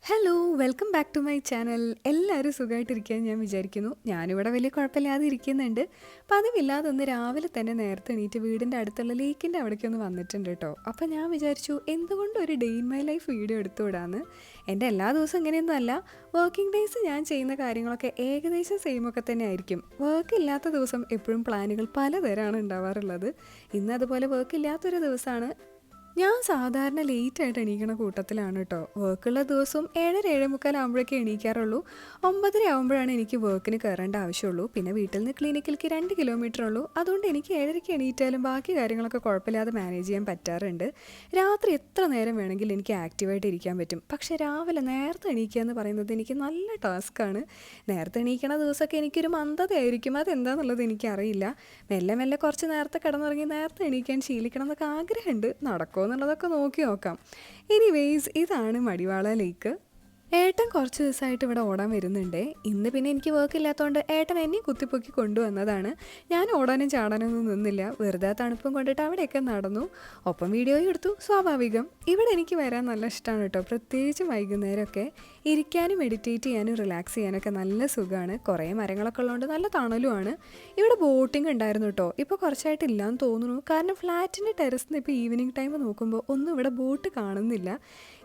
Hello welcome back to my channel. എല്ലാവരും സുഖമായിട്ടിരിക്കാൻ ഞാൻ വിചാരിക്കുന്നു. ഞാനിവിടെ വലിയ കുഴപ്പമില്ലാതെ ഇരിക്കുന്നുണ്ട്. പതിവില്ലാതെ ഒന്ന് രാവിലെ തന്നെ നേരത്തെ എണീറ്റ് വീടിൻ്റെ അടുത്തുള്ള ലേക്കിൻ്റെ അവിടേക്ക് ഒന്ന് വന്നിട്ടുണ്ട് കേട്ടോ. അപ്പോൾ ഞാൻ വിചാരിച്ചു എന്തുകൊണ്ട് ഒരു day in my life video എടുത്തുവിടാന്ന്. എൻ്റെ എല്ലാ ദിവസവും ഇങ്ങനെയൊന്നും അല്ല. വർക്കിംഗ് ഡേയ്സ് ഞാൻ ചെയ്യുന്ന കാര്യങ്ങളൊക്കെ ഏകദേശം സെയിം ഒക്കെ തന്നെ ആയിരിക്കും. വർക്ക് ഇല്ലാത്ത ദിവസം എപ്പോഴും പ്ലാനുകൾ പലതരമാണ് ഉണ്ടാവാറുള്ളത്. ഇന്ന് അതുപോലെ വർക്ക് ഇല്ലാത്തൊരു ദിവസമാണ്. ഞാൻ സാധാരണ ലേറ്റായിട്ട് എണീക്കണ കൂട്ടത്തിലാണ് കേട്ടോ. വർക്കുള്ള ദിവസവും 7-7:45 ആകുമ്പോഴേക്കേ എണീക്കാറുള്ളൂ. 9:30 ആകുമ്പോഴാണ് എനിക്ക് വർക്കിന് കയറേണ്ട ആവശ്യമുള്ളൂ. പിന്നെ വീട്ടിൽ നിന്ന് ക്ലിനിക്കിലേക്ക് 2 കിലോമീറ്റർ ഉള്ളൂ. അതുകൊണ്ട് എനിക്ക് 7:30 എണീറ്റാലും ബാക്കി കാര്യങ്ങളൊക്കെ കുഴപ്പമില്ലാതെ മാനേജ് ചെയ്യാൻ പറ്റാറുണ്ട്. രാത്രി എത്ര നേരം വേണമെങ്കിലും എനിക്ക് ആക്റ്റീവായിട്ട് ഇരിക്കാൻ പറ്റും. പക്ഷേ രാവിലെ നേരത്തെ എണീക്കുക എന്ന് പറയുന്നത് എനിക്ക് നല്ല ടാസ്ക്കാണ്. നേരത്തെ എണീക്കണ ദിവസമൊക്കെ എനിക്കൊരു മന്ദതയായിരിക്കും. അതെന്താണെന്നുള്ളത് എനിക്കറിയില്ല. മെല്ലെ മെല്ലെ കുറച്ച് നേരത്തെ കിടന്നുറങ്ങി നേരത്തെ എണീക്കാൻ ശീലിക്കണം എന്നൊക്കെ ആഗ്രഹമുണ്ട്. നടക്കുമോ എന്നുള്ളതൊക്കെ നോക്കി നോക്കാം. എനിവേയ്സ്, ഇതാണ് മടിവാള ലേക്ക്. ഏട്ടൻ കുറച്ച് ദിവസമായിട്ട് ഇവിടെ ഓടാൻ വരുന്നുണ്ട്. ഇന്ന് പിന്നെ എനിക്ക് വർക്ക് ഇല്ലാത്തതുകൊണ്ട് ഏട്ടൻ എന്നെ കുത്തിപ്പൊക്കി കൊണ്ടുവന്നതാണ്. ഞാൻ ഓടാനും ചാടാനൊന്നും നിന്നില്ല. വെറുതെ തണുപ്പും കൊണ്ടിട്ട് അവിടെയൊക്കെ നടന്നു. ഒപ്പം വീഡിയോയും എടുത്തു. സ്വാഭാവികം. ഇവിടെ എനിക്ക് വരാൻ നല്ല ഇഷ്ടമാണ് കേട്ടോ. പ്രത്യേകിച്ച് വൈകുന്നേരമൊക്കെ ഇരിക്കാനും മെഡിറ്റേറ്റ് ചെയ്യാനും റിലാക്സ് ചെയ്യാനൊക്കെ നല്ല സുഖമാണ്. കുറേ മരങ്ങളൊക്കെ ഉള്ളതുകൊണ്ട് നല്ല തണലുമാണ്. ഇവിടെ ബോട്ടിംഗ് ഉണ്ടായിരുന്നു കേട്ടോ. ഇപ്പോൾ കുറച്ചായിട്ടില്ലാന്ന് തോന്നുന്നു. കാരണം ഫ്ലാറ്റിൻ്റെ ടെറസിൽ നിന്ന് ഇപ്പോൾ ഈവനിങ് ടൈം നോക്കുമ്പോൾ ഒന്നും ഇവിടെ ബോട്ട് കാണുന്നില്ല.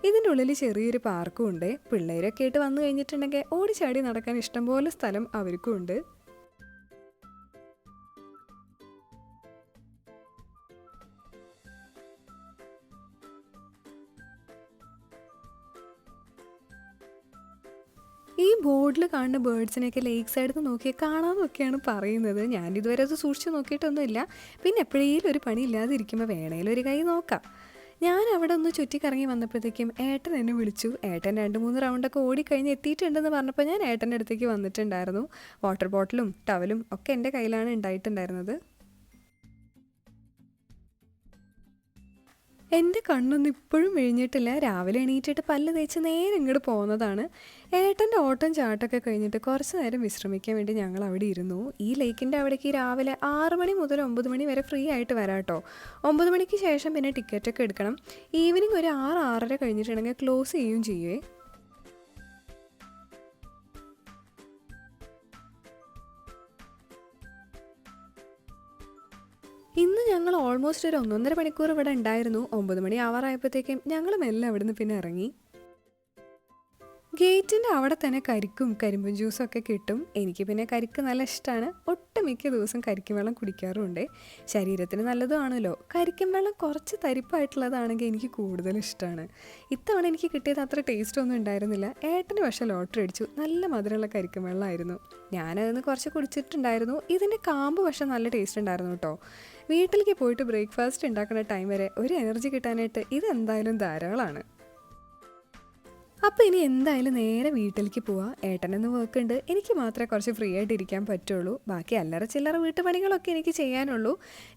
ഇതിൻ്റെ ഉള്ളിൽ ചെറിയൊരു പാർക്കും ഉണ്ട്. പിള്ളേരൊക്കെ ആയിട്ട് വന്നു കഴിഞ്ഞിട്ടുണ്ടെങ്കിൽ ഓടിച്ചാടി നടക്കാൻ ഇഷ്ടംപോലെ സ്ഥലം അവർക്കും ഉണ്ട്. ഈ ബോർഡിൽ കാണുന്ന ബേർഡ്സിനെയൊക്കെ ലേക്ക് സൈഡിൽ നിന്ന് നോക്കിയാൽ കാണാമെന്നൊക്കെയാണ് പറയുന്നത്. ഞാനിതുവരെ അത് സൂക്ഷിച്ച് നോക്കിയിട്ടൊന്നുമില്ല. പിന്നെ എപ്പോഴേലും ഒരു പണി ഇല്ലാതിരിക്കുമ്പോൾ വേണേലും ഒരു കൈ നോക്കാം. ഞാൻ അവിടെ ഒന്ന് ചുറ്റിക്കറങ്ങി വന്നപ്പോഴത്തേക്കും ഏട്ടൻ എന്നെ വിളിച്ചു. ഏട്ടൻ 2-3 റൗണ്ടൊക്കെ ഓടിക്കഴിഞ്ഞ് എത്തിയിട്ടുണ്ടെന്ന് പറഞ്ഞപ്പോൾ ഞാൻ ഏട്ടൻ്റെ അടുത്തേക്ക് വന്നിട്ടുണ്ടായിരുന്നു. വാട്ടർ ബോട്ടിലും ടവലും ഒക്കെ എൻ്റെ കയ്യിലാണ് ഉണ്ടായിട്ടുണ്ടായിരുന്നത്. എൻ്റെ കണ്ണൊന്നും ഇപ്പോഴും വിഴിഞ്ഞിട്ടില്ല. രാവിലെ എണീറ്റിട്ട് പല്ല് തേച്ച് നേരെ ഇങ്ങോട്ട് പോകുന്നതാണ്. ഏട്ടൻ്റെ ഓട്ടം ചാട്ടമൊക്കെ കഴിഞ്ഞിട്ട് കുറച്ച് നേരം വിശ്രമിക്കാൻ വേണ്ടി ഞങ്ങൾ അവിടെ ഇരുന്നു. ഈ ലേക്കിൻ്റെ അവിടേക്ക് രാവിലെ 6 മണി മുതൽ 9 മണി വരെ ഫ്രീ ആയിട്ട് വരാം കേട്ടോ. 9 മണിക്ക് ശേഷം പിന്നെ ടിക്കറ്റൊക്കെ എടുക്കണം. ഈവനിങ് ഒരു 6-6:30 കഴിഞ്ഞിട്ടുണ്ടെങ്കിൽ ക്ലോസ് ചെയ്യുകയും ചെയ്യുവേ. ഇന്ന് ഞങ്ങൾ ഓൾമോസ്റ്റ് ഒരു 1-1.5 മണിക്കൂർ ഇവിടെ ഉണ്ടായിരുന്നു. 9 മണി ആവാറായപ്പോഴത്തേക്കും ഞങ്ങൾ മെല്ലെ അവിടുന്ന് പിന്നെ ഇറങ്ങി. ഗേറ്റിൻ്റെ അവിടെ തന്നെ കരിക്കും കരിമ്പും ജ്യൂസും ഒക്കെ കിട്ടും. എനിക്ക് പിന്നെ കരിക്ക് നല്ല ഇഷ്ടമാണ്. ഒട്ടുമിക്ക ദിവസം കരിക്കും വെള്ളം കുടിക്കാറുണ്ട്. ശരീരത്തിന് നല്ലതുമാണല്ലോ. കരിക്കും വെള്ളം കുറച്ച് തരിപ്പായിട്ടുള്ളതാണെങ്കിൽ എനിക്ക് കൂടുതൽ ഇഷ്ടമാണ്. ഇത്തവണ എനിക്ക് കിട്ടിയത് അത്ര ടേസ്റ്റ് ഒന്നും ഉണ്ടായിരുന്നില്ല. ഏട്ടന് പക്ഷേ ലോട്ടറി അടിച്ചു. നല്ല മധുരമുള്ള കരിക്കും വെള്ളമായിരുന്നു. ഞാനതിന് കുറച്ച് കുടിച്ചിട്ടുണ്ടായിരുന്നു. ഇതിൻ്റെ കാമ്പ് പക്ഷേ നല്ല ടേസ്റ്റ് ഉണ്ടായിരുന്നു കേട്ടോ. വീട്ടിലേക്ക് പോയിട്ട് ബ്രേക്ക്ഫാസ്റ്റ് ഉണ്ടാക്കുന്ന ടൈം വരെ ഒരു എനർജി കിട്ടാനായിട്ട് ഇതെന്തായാലും ധാരാളമാണ്. അപ്പോൾ ഇനി എന്തായാലും നേരെ വീട്ടിലേക്ക് പോവാം. ഏട്ടനൊന്ന് വർക്ക് ഉണ്ട്. എനിക്ക് മാത്രമേ കുറച്ച് ഫ്രീ ആയിട്ട് ഇരിക്കാൻ പറ്റുള്ളൂ. ബാക്കി അല്ലറ ചില്ലറ വീട്ടുപണികളൊക്കെ എനിക്ക് ചെയ്യാനുള്ളൂ.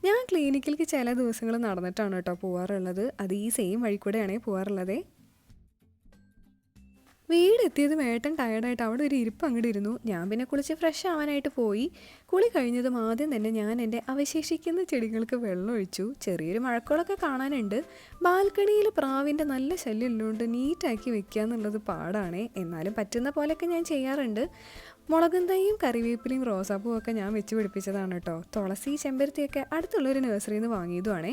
ഞാൻ ക്ലിനിക്കിലേക്ക് ചില ദിവസങ്ങൾ നടന്നിട്ടാണ് കേട്ടോ പോകാറുള്ളത്. അത് ഈ സെയിം വഴി കൂടെയാണ് പോകാറുള്ളത്. വീടെത്തിയതും ഏട്ടൻ ടയർഡായിട്ട് അവിടെ ഒരു ഇരിപ്പ് അങ്ങോട്ട് ഇരുന്നു. ഞാൻ പിന്നെ കുളിച്ച് ഫ്രഷ് ആവാനായിട്ട് പോയി. കുളി കഴിഞ്ഞതും ആദ്യം തന്നെ ഞാൻ എൻ്റെ അവശേഷിക്കുന്ന ചെടികൾക്ക് വെള്ളം ഒഴിച്ചു. ചെറിയൊരു മഴക്കോളൊക്കെ കാണാനുണ്ട്. ബാൽക്കണിയിൽ പ്രാവിൻ്റെ നല്ല ശല്യം ഉള്ളതുകൊണ്ട് നീറ്റാക്കി വെക്കുക എന്നുള്ളത് പാടാണേ. എന്നാലും പറ്റുന്ന പോലെയൊക്കെ ഞാൻ ചെയ്യാറുണ്ട്. മുളകും തൈയും കറിവേപ്പിലയും റോസാപ്പൂവും ഒക്കെ ഞാൻ വെച്ച് പിടിപ്പിച്ചതാണ് കേട്ടോ. തുളസി ചെമ്പരത്തിയൊക്കെ അടുത്തുള്ളൊരു നഴ്സറിയിൽ നിന്ന് വാങ്ങിയതുമാണേ.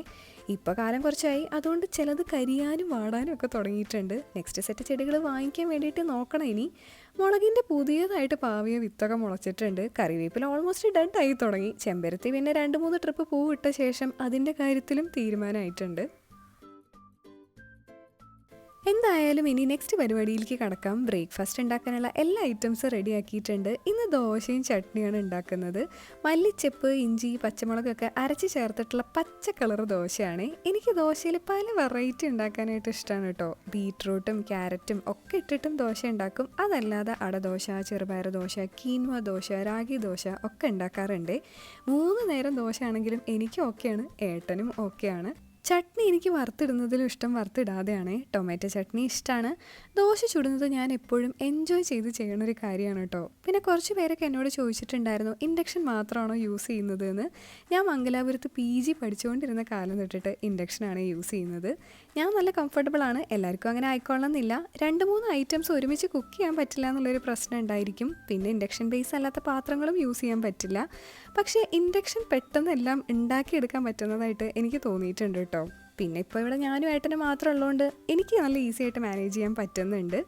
ഇപ്പോൾ കാലം കുറച്ചായി, അതുകൊണ്ട് ചിലത് കരിയാനും വാടാനും ഒക്കെ തുടങ്ങിയിട്ടുണ്ട്. നെക്സ്റ്റ് സെറ്റ് ചെടികൾ വാങ്ങിക്കാൻ വേണ്ടിയിട്ട് നോക്കണം ഇനി. മുളകിൻ്റെ പുതിയതായിട്ട് പാവിയ വിത്തൊക്കെ മുളച്ചിട്ടുണ്ട്. കറിവേപ്പില ഓൾമോസ്റ്റ് ഡെഡ് ആയി തുടങ്ങി. ചെമ്പരത്തി പിന്നെ 2-3 ട്രിപ്പ് പൂവിട്ട ശേഷം അതിൻ്റെ കാര്യത്തിലും തീരുമാനമായിട്ടുണ്ട്. എന്തായാലും ഇനി നെക്സ്റ്റ് പരിപാടിയിലേക്ക് കടക്കാം. ബ്രേക്ക്ഫാസ്റ്റ് ഉണ്ടാക്കാനുള്ള എല്ലാ ഐറ്റംസും റെഡി ആക്കിയിട്ടുണ്ട്. ഇന്ന് ദോശയും ചട്നിയാണ് ഉണ്ടാക്കുന്നത്. മല്ലിച്ചെപ്പ്, ഇഞ്ചി, പച്ചമുളകൊക്കെ അരച്ച് ചേർത്തിട്ടുള്ള പച്ച കളർ ദോശയാണ്. എനിക്ക് ദോശയിൽ പല വെറൈറ്റി ഉണ്ടാക്കാനായിട്ട് ഇഷ്ടമാണ് കേട്ടോ. ബീട്രൂട്ടും ക്യാരറ്റും ഒക്കെ ഇട്ടിട്ടും ദോശ ഉണ്ടാക്കും. അതല്ലാതെ അടദോശ, ചെറുപയർ ദോശ, കീൻവ ദോശ, രാഗി ദോശ ഒക്കെ ഉണ്ടാക്കാറുണ്ട്. 3 നേരം ദോശ ആണെങ്കിലും എനിക്ക് ഓക്കെയാണ്, ഏട്ടനും ഓക്കെയാണ്. ചട്നി എനിക്ക് വറുത്തിടുന്നതിലും ഇഷ്ടം വറുത്തിടാതെയാണ്. ടൊമാറ്റോ ചട്നി ഇഷ്ടമാണ്. ദോശ ചുടുന്നത് ഞാൻ എപ്പോഴും എൻജോയ് ചെയ്ത് ചെയ്യണൊരു കാര്യമാണ് കേട്ടോ. പിന്നെ കുറച്ച് പേരൊക്കെ എന്നോട് ചോദിച്ചിട്ടുണ്ടായിരുന്നു ഇൻഡക്ഷൻ മാത്രമാണോ യൂസ് ചെയ്യുന്നത് എന്ന്. ഞാൻ മംഗലാപുരത്ത് PG പഠിച്ചുകൊണ്ടിരുന്ന കാലം തൊട്ടിട്ട് ഇൻഡക്ഷനാണ് യൂസ് ചെയ്യുന്നത്. ഞാൻ നല്ല കംഫർട്ടബിൾ ആണ്. എല്ലാവർക്കും അങ്ങനെ ആയിക്കൊള്ളണമെന്നില്ല. 2-3 ഐറ്റംസ് ഒരുമിച്ച് കുക്ക് ചെയ്യാൻ പറ്റില്ല എന്നുള്ളൊരു പ്രശ്നം ഉണ്ടായിരിക്കും. പിന്നെ ഇൻഡക്ഷൻ ബേസ് അല്ലാത്ത പാത്രങ്ങളും യൂസ് ചെയ്യാൻ പറ്റില്ല. പക്ഷേ ഇൻഡക്ഷൻ പെട്ടെന്ന് എല്ലാം ഉണ്ടാക്കിയെടുക്കാൻ പറ്റുന്നതായിട്ട് എനിക്ക് തോന്നിയിട്ടുണ്ട് കേട്ടോ. പിന്നെ ഇപ്പോൾ ഇവിടെ ഞാനും ഏട്ടനും മാത്രം ഉള്ളതുകൊണ്ട് എനിക്ക് നല്ല ഈസി ആയിട്ട് മാനേജ് ചെയ്യാൻ പറ്റുന്നുണ്ട്.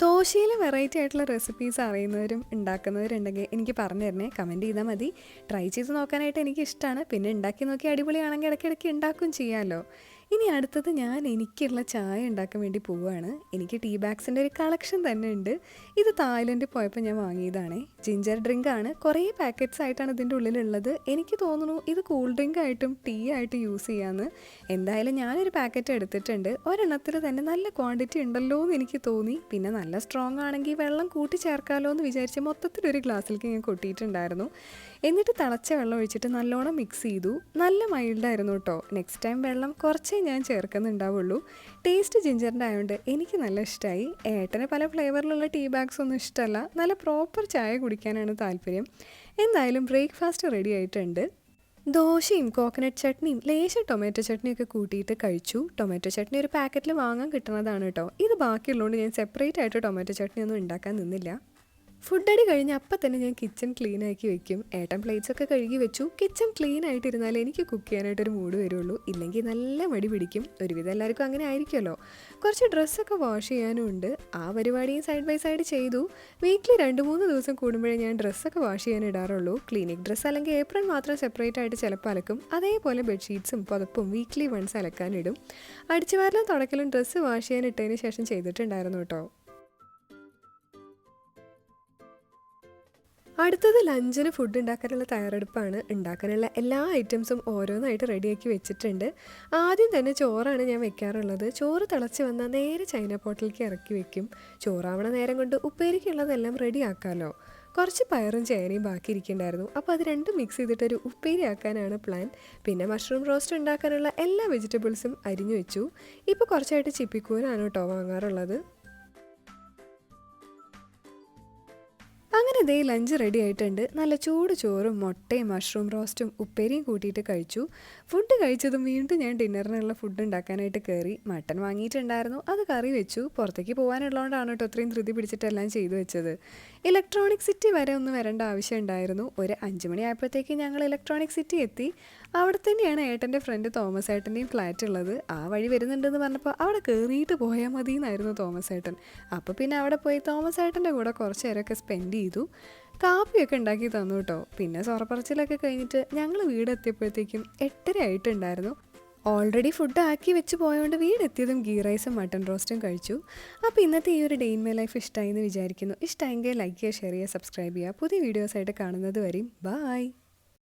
ദോശയിൽ വെറൈറ്റി ആയിട്ടുള്ള റെസിപ്പീസ് അറിയുന്നവരും ഉണ്ടാക്കുന്നവരുണ്ടെങ്കിൽ എനിക്ക് പറഞ്ഞു തരണേ, കമൻറ്റ് ചെയ്താൽ മതി. ട്രൈ ചെയ്ത് നോക്കാനായിട്ട് എനിക്കിഷ്ടമാണ്. പിന്നെ ഉണ്ടാക്കി നോക്കി അടിപൊളിയാണെങ്കിൽ ഇടയ്ക്കിടയ്ക്ക് ഉണ്ടാക്കുകയും ചെയ്യാമല്ലോ. ഇനി അടുത്തത് ഞാൻ എനിക്കുള്ള ചായ ഉണ്ടാക്കാൻ വേണ്ടി പോവുകയാണ്. എനിക്ക് ടീ ബാഗ്സിൻ്റെ ഒരു കളക്ഷൻ തന്നെ ഉണ്ട്. ഇത് തായ്ലൻഡിൽ പോയപ്പോൾ ഞാൻ വാങ്ങിയതാണ്. ജിഞ്ചർ ഡ്രിങ്ക് ആണ്. കുറേ പാക്കറ്റ്സ് ആയിട്ടാണ് ഇതിൻ്റെ ഉള്ളിലുള്ളത്. എനിക്ക് തോന്നുന്നു ഇത് കൂൾ ഡ്രിങ്ക് ആയിട്ടും ടീ ആയിട്ട് യൂസ് ചെയ്യാമെന്ന്. എന്തായാലും ഞാനൊരു പാക്കറ്റ് എടുത്തിട്ടുണ്ട്. ഒരെണ്ണത്തിൽ തന്നെ നല്ല ക്വാണ്ടിറ്റി ഉണ്ടല്ലോ എന്ന് എനിക്ക് തോന്നി. പിന്നെ നല്ല സ്ട്രോങ് ആണെങ്കിൽ വെള്ളം കൂട്ടി ചേർക്കാമല്ലോ എന്ന് വിചാരിച്ച് മൊത്തത്തിലൊരു ഗ്ലാസ്സിലേക്ക് ഞാൻ കൊട്ടിയിട്ടുണ്ടായിരുന്നു. എന്നിട്ട് തിളച്ച വെള്ളം ഒഴിച്ചിട്ട് നല്ലോണം മിക്സ് ചെയ്തു. നല്ല മൈൽഡായിരുന്നു കേട്ടോ. നെക്സ്റ്റ് ടൈം വെള്ളം കുറച്ചേ ഞാൻ ചേർക്കുന്നുണ്ടാവുള്ളൂ. ടേസ്റ്റ് ജിഞ്ചറിൻ്റെ ആയതുകൊണ്ട് എനിക്ക് നല്ല ഇഷ്ടമായി. ഏട്ടന് പല ഫ്ലേവറിലുള്ള ടീ ബാഗ്സ് ഒന്നും ഇഷ്ടമല്ല. നല്ല പ്രോപ്പർ ചായ കുടിക്കാനാണ് താല്പര്യം. എന്തായാലും ബ്രേക്ക്ഫാസ്റ്റ് റെഡി ആയിട്ടുണ്ട്. ദോശയും കോക്കനട്ട് ചട്നിയും ലേശം ടൊമാറ്റോ ചട്നിയൊക്കെ കൂട്ടിയിട്ട് കഴിച്ചു. ടൊമാറ്റോ ചട്നി ഒരു പാക്കറ്റിൽ വാങ്ങാൻ കിട്ടുന്നതാണ് കേട്ടോ. ഇത് ബാക്കിയുള്ളതുകൊണ്ട് ഞാൻ സെപ്പറേറ്റ് ആയിട്ട് ടൊമാറ്റോ ചട്നി ഒന്നും ഉണ്ടാക്കാൻ നിന്നില്ല. ഫുഡ് അടി കഴിഞ്ഞ് അപ്പം തന്നെ ഞാൻ കിച്ചൺ ക്ലീൻ ആക്കി വെക്കും. ഏട്ടൻ പ്ലേറ്റ്സൊക്കെ കഴുകി വെച്ചു. കിച്ചൺ ക്ലീൻ ആയിട്ടിരുന്നാലേ എനിക്ക് കുക്ക് ചെയ്യാനായിട്ടൊരു മൂഡ് വരുള്ളൂ. ഇല്ലെങ്കിൽ നല്ല മടി പിടിക്കും. ഒരുവിധം എല്ലാവർക്കും അങ്ങനെ ആയിരിക്കുമല്ലോ. കുറച്ച് ഡ്രസ്സൊക്കെ വാഷ് ചെയ്യാനും ഉണ്ട്. ആ പരിപാടിയും സൈഡ് ബൈ സൈഡ് ചെയ്തു. വീക്കിലി 2-3 ദിവസം കൂടുമ്പോഴേ ഞാൻ ഡ്രസ്സൊക്കെ വാഷ് ചെയ്യാൻ ഇടാറുള്ളൂ. ക്ലിനിക് ഡ്രസ്സ് അല്ലെങ്കിൽ ഏപ്രിൽ മാത്രം സെപ്പറേറ്റ് ആയിട്ട് ചിലപ്പോൾ അലക്കും. അതേപോലെ ബെഡ്ഷീറ്റ്സും പുതപ്പും വീക്ക്ലി വൺസ് അലക്കാനിടും. അടിച്ചുവാരലും തുടക്കലും ഡ്രസ്സ് വാഷ് ചെയ്യാൻ ഇട്ടതിന് ശേഷം ചെയ്തിട്ടുണ്ടായിരുന്നു കേട്ടോ. അടുത്തത് ലഞ്ചിന് ഫുഡ് ഉണ്ടാക്കാനുള്ള തയ്യാറെടുപ്പാണ്. ഉണ്ടാക്കാനുള്ള എല്ലാ ഐറ്റംസും ഓരോന്നായിട്ട് റെഡിയാക്കി വെച്ചിട്ടുണ്ട്. ആദ്യം തന്നെ ചോറാണ് ഞാൻ വെക്കാറുള്ളത്. ചോറ് തിളച്ച് വന്നാൽ നേരെ ചൈന പോട്ടിലേക്ക് ഇറക്കി വെക്കും. ചോറാവണ നേരം കൊണ്ട് ഉപ്പേരിക്കുള്ളതെല്ലാം റെഡി ആക്കാമല്ലോ. കുറച്ച് പയറും ചേനയും ബാക്കി ഇരിക്കുന്നുണ്ടായിരുന്നു. അപ്പോൾ അത് രണ്ടും മിക്സ് ചെയ്തിട്ടൊരു ഉപ്പേരി ആക്കാനാണ് പ്ലാൻ. പിന്നെ മഷ്റൂം റോസ്റ്റ് ഉണ്ടാക്കാനുള്ള എല്ലാ വെജിറ്റബിൾസും അരിഞ്ഞു വെച്ചു. ഇപ്പോൾ കുറച്ചായിട്ട് ചിപ്പിക്കൂനാണ് കേട്ടോ വാങ്ങാറുള്ളത്. അങ്ങനെ ഇതേ ലഞ്ച് റെഡി ആയിട്ടുണ്ട്. നല്ല ചൂട് ചോറും മുട്ടയും മഷ്റൂം റോസ്റ്റും ഉപ്പേരിയും കൂട്ടിയിട്ട് കഴിച്ചു. ഫുഡ് കഴിച്ചതും വീണ്ടും ഞാൻ ഡിന്നറിനുള്ള ഫുഡ് ഉണ്ടാക്കാനായിട്ട് കയറി. മട്ടൻ വാങ്ങിയിട്ടുണ്ടായിരുന്നു, അത് കറി വെച്ചു. പുറത്തേക്ക് പോകാനുള്ളതുകൊണ്ടാണ് കേട്ടോ അത്രയും ധൃതി പിടിച്ചിട്ടെല്ലാം ചെയ്തു വെച്ചത്. ഇലക്ട്രോണിക് സിറ്റി വരെ ഒന്ന് വരേണ്ട ആവശ്യം ഉണ്ടായിരുന്നു. ഒരു 5 മണി ആയപ്പോഴത്തേക്ക് ഞങ്ങൾ ഇലക്ട്രോണിക് സിറ്റി എത്തി. അവിടെ തന്നെയാണ് ഏട്ടൻ്റെ ഫ്രണ്ട് തോമസ് ഏട്ടൻ്റെയും ഫ്ലാറ്റ് ഉള്ളത്. ആ വഴി വരുന്നുണ്ടെന്ന് പറഞ്ഞപ്പോൾ അവിടെ കയറിയിട്ട് പോയാൽ മതി എന്നായിരുന്നു തോമസ് ഏട്ടൻ. അപ്പോൾ പിന്നെ അവിടെ പോയി തോമസ് ഏട്ടൻ്റെ കൂടെ കുറച്ച് നേരമൊക്കെ സ്പെൻഡ് ചെയ്തു. കാപ്പിയൊക്കെ ഉണ്ടാക്കി തന്നു കേട്ടോ. പിന്നെ സൊറപ്പറച്ചിലൊക്കെ കഴിഞ്ഞിട്ട് ഞങ്ങൾ വീടെത്തിയപ്പോഴത്തേക്കും 8:30 ആയിട്ടുണ്ടായിരുന്നു. ഓൾറെഡി ഫുഡ് ആക്കി വെച്ച് പോയതുകൊണ്ട് വീടെത്തിയതും ഗീ റൈസും മട്ടൺ റോസ്റ്റും കഴിച്ചു. അപ്പോൾ ഇന്നത്തെ ഈ ഒരു ഡേ ഇൻ മൈ ലൈഫ് ഇഷ്ടമായി എന്ന് വിചാരിക്കുന്നു. ഇഷ്ടമായെങ്കിൽ ലൈക്ക് ചെയ്യുക, ഷെയർ ചെയ്യുക, സബ്സ്ക്രൈബ് ചെയ്യുക. പുതിയ വീഡിയോസായിട്ട് കാണുന്നത് വരെയും ബൈ.